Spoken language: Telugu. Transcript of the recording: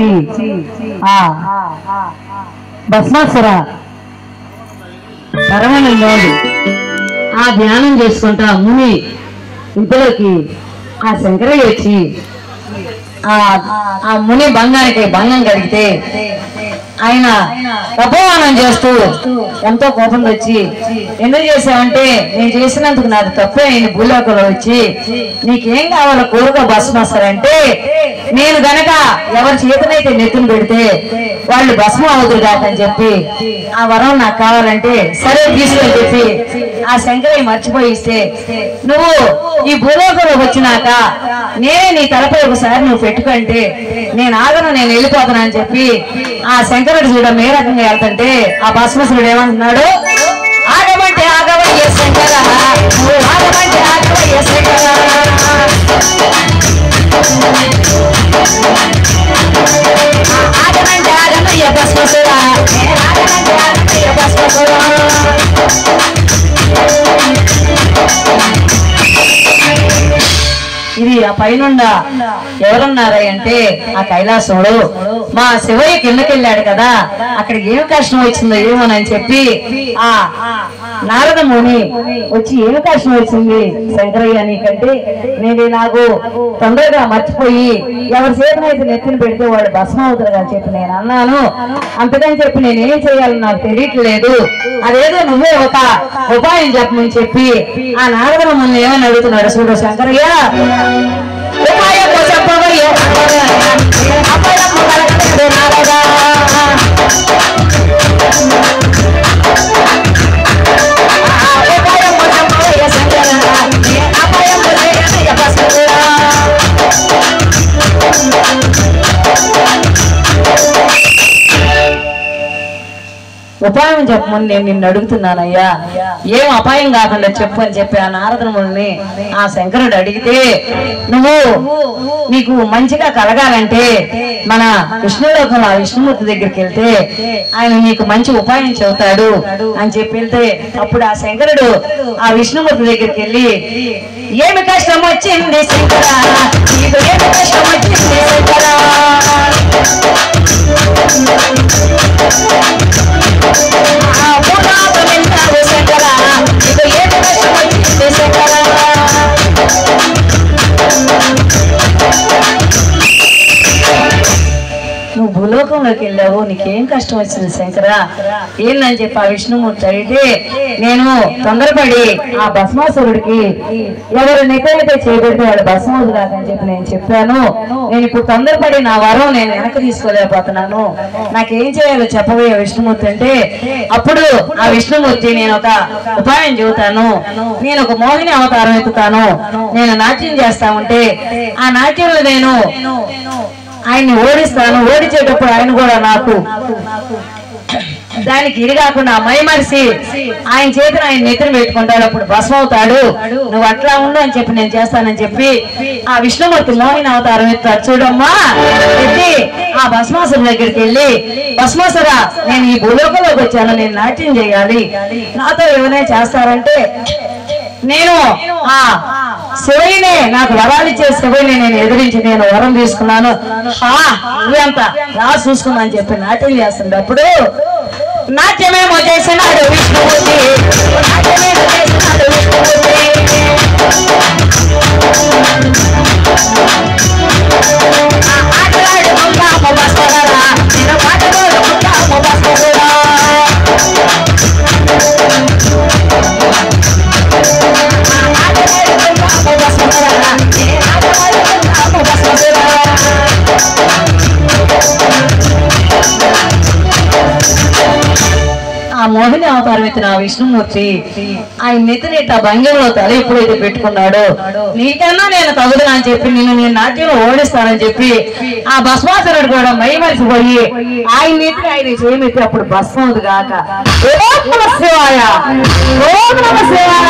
వచ్చి ఆ భస్మాసుర పరమనంలోని ఆ ధ్యానం చేసుకుంటా ముని ఇంతలోకి ఆ శంకరయ్య వచ్చి ఆ ముని భంగం కలిగితే ఆయన తపోవనం చేస్తూ ఎంతో కోపం వచ్చి ఎందుకు చేశావంటే నేను చేసినందుకు నాకు తప్పే ఆయన భూలోకంలో వచ్చి నీకేం కావాలో కోరుక భస్మాస్తారంటే నేను గనక ఎవరి చేతనైతే నెత్తును పెడితే వాళ్ళు భస్మం అవుతురు కాదని చెప్పి ఆ వరం నాకు కావాలంటే సరే తీసుకొని చెప్పి ఆ శంకరయ్య మర్చిపోయి ఇస్తే నువ్వు ఈ భూలోకంలో వచ్చినాక నేనే నీ తలపై ఒకసారి నువ్వు పెట్టుకుంటే నేను ఆగను నేను వెళ్ళిపోతాను అని చెప్పి ఆ శంకరుడు చూడడం ఏ రకంగా వెళ్తుంటే ఆ భస్మాసురుడు ఏమంటున్నాడు ఆగమంటే ఆగవయ్య శంకర ఆగమంటే ఆగవయ్య శంకర ఆగమంటే ఆగమయ్య భస్మాసురా ఆగమంటే ఆగమయ్య భస్మాసురా ఇది ఆ పైనుండ ఎవరున్నారా అంటే ఆ కైలాసంలో మా శివయ్య కిందకెళ్ళాడు కదా అక్కడ ఏం కష్టం వచ్చిందో ఏమోనని చెప్పి ఆ నారద ముని వచ్చి ఏం కష్టం వచ్చింది శంకరయ్య నీకంటే నేను నాకు తొందరగా మర్చిపోయి ఎవరి చేతనైతే నెత్తిన పెడితే వాడు భస్మం అవుతారు అని చెప్పి నేను అన్నాను అంతకని చెప్పి నేనేం చేయాలని నాకు తెలియట్లేదు అదేదో నువ్వే ఒక ఉపాయం చెప్పమని చెప్పి ఆ నారద ముని ఏమని అడుగుతున్నాడు చూడు శంకరయ్య ఉపాయం చెప్పవయ్య ఉపాయం చెప్పమని నేను నిన్ను అడుగుతున్నానయ్యా ఏం అపాయం కాకుండా చెప్పు అని చెప్పి ఆ నారదముని ఆ శంకరుడు అడిగితే నువ్వు నీకు మంచిగా కలగాలంటే మన విష్ణులోకంలో ఆ విష్ణుమూర్తి దగ్గరికి వెళ్తే ఆయన నీకు మంచి ఉపాయం చెబుతాడు అని చెప్పి వెళ్తే అప్పుడు ఆ శంకరుడు ఆ విష్ణుమూర్తి దగ్గరికి వెళ్ళి ఏమి కష్టం వచ్చింది శంకర నీకు ఏమి కష్టం వచ్చింది శంకర నువ్వు భూలోకంలోకి వెళ్ళావు నీకేం కష్టం వచ్చింది శంకర ఏందని చెప్పి ఆ విష్ణుమూర్తి అడిగితే నేను తొందరపడి ఆ భస్మాసురుడికి ఎవరు నికైతే చేయబెడితే వాడు భస్మవుడు కాదని చెప్పి నేను చెప్పాను నేను ఇప్పుడు తొందరపడి నా వరం నేను వెనక్కి తీసుకోలేకపోతున్నాను నాకేం చేయాలో చెప్పబోయే విష్ణుమూర్తి అంటే అప్పుడు ఆ విష్ణుమూర్తి నేను ఒక ఉపాయం చెబుతాను నేను ఒక మోహిని అవతారం ఎత్తుతాను నేను నాట్యం చేస్తా ఉంటే ఆ నాట్యంలో నేను ఆయన్ని ఓడిస్తాను ఓడించేటప్పుడు ఆయన కూడా నాకు దానికి ఇది కాకుండా మైమరిసి ఆయన చేతిని ఆయన నెత్తిన పెట్టుకుంటాడు అప్పుడు భస్మం అవుతాడు నువ్వు అట్లా ఉండు అని చెప్పి నేను చేస్తానని చెప్పి ఆ విష్ణుమూర్తి మోహిని అవతారం ఎత్తాడు చూడమ్మా ఎత్తి ఆ భస్మాసురు దగ్గరికి వెళ్ళి భస్మాసురా నేను ఈ భూలోకంలోకి వచ్చాను నేను నాట్యం చేయాలి నాతో ఏమైనా చేస్తారంటే నేను ఆ శివయ్యనే నాకు వరాలు ఇచ్చే శివయ్యని నేను ఎదిరించి నేను వరం తీసుకున్నాను నువ్వెంత రా చూసుకున్నా అని చెప్పి నాట్యం చేస్తుంది అప్పుడు నాట్యమేమో చేసినాడు విష్ణుమూర్తి నాట్యమేమో చేసినాడు విష్ణుమూర్తి ఆటలాడు ఉంటాము బస్వరా నేను పాటలు ఉంటాము బస్వరా ఆ మోహిని అవతారం ఎత్తిన విష్ణుమూర్తి ఆయన నెత్తిన భంగిలో తల ఎప్పుడైతే పెట్టుకున్నాడో నీకన్నా నేను తగుదునా అని చెప్పి నేను నాట్యంలో ఓడిస్తానని చెప్పి ఆ భస్మాసురుడు కూడా మైమరిసిపోయి ఆయన నెత్తిన ఆయన చేయమెత్తి అప్పుడు భస్మవుదు గాక ఓం నమ శివాయ ఓం నమ శివాయ